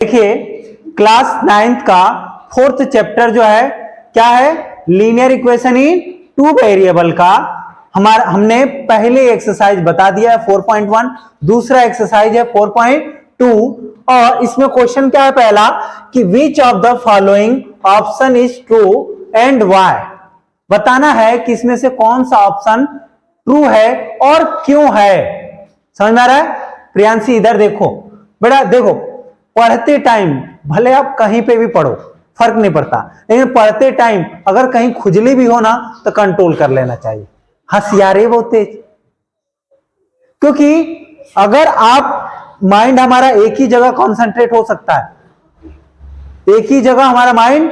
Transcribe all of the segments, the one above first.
देखिए class 9th का 4th chapter जो है क्या है, linear equation in two variable का हमने पहले एक्सरसाइज बता दिया है 4.1, दूसरा एक्सरसाइज है 4.2 और इसमें क्वेश्चन क्या है पहला कि which of the following option is true and why. बताना है कि इसमें से कौन सा ऑप्शन ट्रू है और क्यों है। समझ में आ रहा है? प्रियांशी इधर देखो बेटा, देखो पढ़ते टाइम भले आप कहीं पे भी पढ़ो फर्क नहीं पड़ता, लेकिन पढ़ते टाइम अगर कहीं खुजली भी हो ना तो कंट्रोल कर लेना चाहिए। हंसियारे बहुत तेज, क्योंकि अगर आप माइंड हमारा एक ही जगह कंसंट्रेट हो सकता है, एक ही जगह हमारा माइंड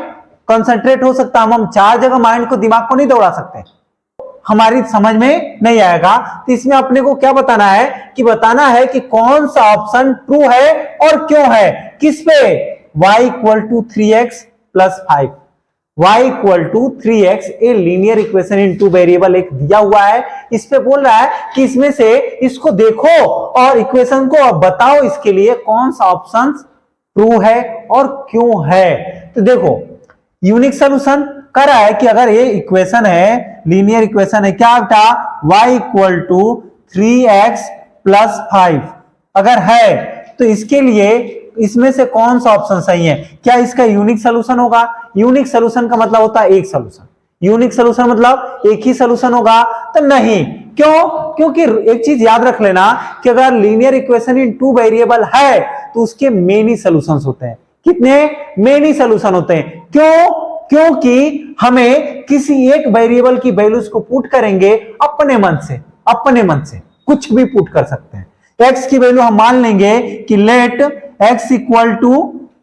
कंसंट्रेट हो सकता है, हम चार जगह माइंड को दिमाग को नहीं दौड़ा सकते, हमारी समझ में नहीं आएगा। तो इसमें अपने को क्या बताना है कि बताना है कि कौन सा ऑप्शन ट्रू है और क्यों है। किस पे? y equal to 3x plus 5, y equal to 3x a linear equation in two variable एक दिया हुआ है। इस पे बोल रहा है कि इसमें से इसको देखो और इक्वेशन को अब बताओ इसके लिए कौन सा ऑप्शन ट्रू है और क्यों है। तो देखो यूनिक सॉल्यूशन कर रहा है कि अगर ये इक्वेशन है, लीनियर इक्वेशन है, क्या बेटा y equal to 3x plus 5 अगर है तो इसके लिए इसमें से कौन सा ऑप्शन सही है। क्या इसका यूनिक सॉल्यूशन होगा? यूनिक सॉल्यूशन का मतलब होता है एक सॉल्यूशन, यूनिक सॉल्यूशन मतलब एक ही सॉल्यूशन होगा तो नहीं। क्यों? क्योंकि एक चीज याद रख लेना कि अगर linear equation in two variable है तो उसके मेनी सॉल्यूशंस होते हैं। कितने? मेनी सॉल्यूशन होते हैं। क्यों? क्योंकि हमें किसी एक वेरिएबल की वैल्यूज को पुट करेंगे अपने मन से, अपने मन से कुछ भी पुट कर सकते हैं। x की वैल्यू हम मान लेंगे कि लेट x इक्वल टू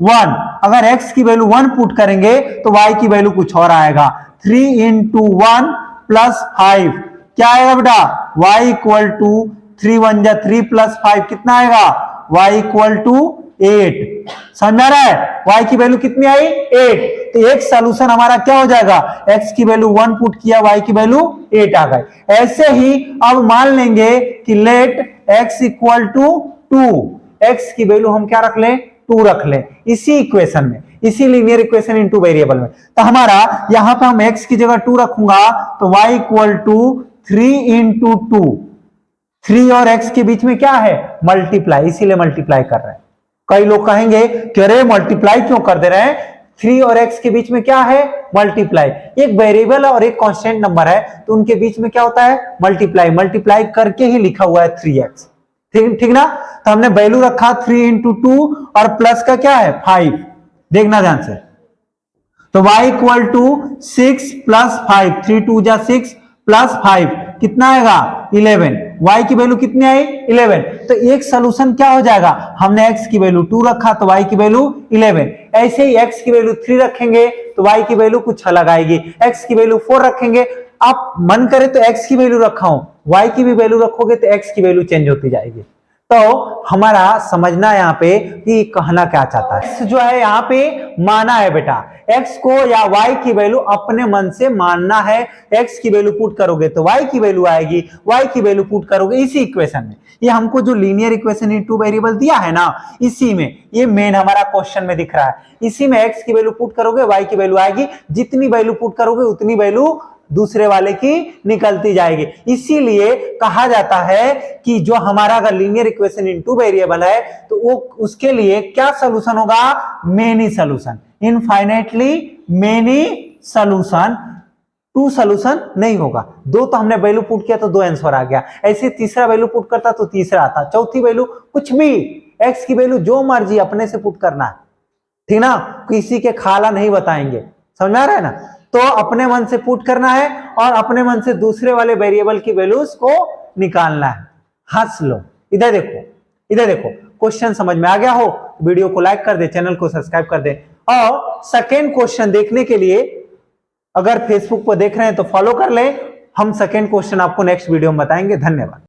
1, अगर x की वैल्यू 1 पुट करेंगे तो y की वैल्यू कुछ और आएगा। 3 इंटू 1 प्लस 5 क्या आएगा बेटा? y इक्वल टू 3 1 जा 3 प्लस 5 कितना आएगा? y equal to 8। समझ आ रहा है? y की वैल्यू कितनी आई? 8। तो एक सॉल्यूशन हमारा क्या हो जाएगा? x की वैल्यू 1 पुट किया, y की वैल्यू 8 आ गई। ऐसे ही अब मान लेंगे कि let x equal to 2, x की वैल्यू हम क्या रख लें? 2 रख लें इसी इक्वेशन में, इसी linear equation in two variable में। तो हमारा यहां पे हम x की जगह 2 रखूंगा तो y इक्वल टू 3 इंटू 2, 3 और x के बीच में क्या है? मल्टीप्लाई, इसीलिए मल्टीप्लाई कर रहे हैं। कई लोग कहेंगे कि अरे मल्टीप्लाई क्यों कर दे रहे हैं? 3 और x के बीच में क्या है? मल्टीप्लाई। एक वेरिएबल और एक कांस्टेंट नंबर है तो उनके बीच में क्या होता है? मल्टीप्लाई। मल्टीप्लाई करके ही लिखा हुआ है 3x। ठीक ना? तो हमने वैल्यू रखा 3 इंटू 2 और प्लस का क्या है? 5। देखना ध्यान से, तो y इक्वल टू 6 प्लस 5, 3 2 जा 6 प्लस 5 कितना आएगा? 11। y की वैल्यू कितनी आई? 11। तो एक सॉल्यूशन क्या हो जाएगा? हमने x की वैल्यू 2 रखा तो y की वैल्यू 11। ऐसे ही x की वैल्यू 3 रखेंगे तो y की वैल्यू कुछ अलग आएगी। x की वैल्यू 4 रखेंगे, आप मन करे तो x की वैल्यू रखा हूं, y की भी वैल्यू रखोगे तो x की वैल्यू चेंज होती जाएगी। तो हमारा समझना यहाँ पे कि कहना क्या चाहता है। x जो है यहाँ पे माना है बेटा, x को या y की वैल्यू अपने मन से मानना है। x की वैल्यू पुट करोगे तो y की वैल्यू आएगी, y की वैल्यू पुट करोगे इसी इक्वेशन में। ये हमको जो linear equation in two variable दिया है ना, इसी में ये मेन हमारा क्वेश्चन में दिख रहा है। इसी में x की वैल्यू पुट करोगे, y की वैल्यू आएगी, जितनी वैल्यू पुट करोगे उतनी वैल्यू दूसरे वाले की निकलती जाएगी। इसीलिए कहा जाता है कि जो हमारा अगर linear equation in two variable है तो वो उसके लिए क्या सॉल्यूशन होगा? Many solution, infinitely many solution, 2 solution नहीं होगा। 2 तो हमने वैल्यू पुट किया तो 2 आंसर आ गया, ऐसे तीसरा वैल्यू पुट करता तो तीसरा आता, चौथी वैल्यू कुछ भी, x की वैल्यू जो मर्जी अपने से पुट करना है, ठीक ना? किसी के खाला नहीं बताएंगे। समझ में आ रहा है ना? तो अपने मन से पुट करना है और अपने मन से दूसरे वाले वेरिएबल की वैल्यूज को निकालना है। हंस लो, इधर देखो, इधर देखो। क्वेश्चन समझ में आ गया हो? वीडियो को लाइक कर दे, चैनल को सब्सक्राइब कर दे। और सेकेंड क्वेश्चन देखने के लिए अगर फेसबुक पर देख रहे हैं तो फॉलो कर ले। हम सेकेंड क्वेश्चन आपको नेक्स्ट वीडियो में बताएंगे। धन्यवाद।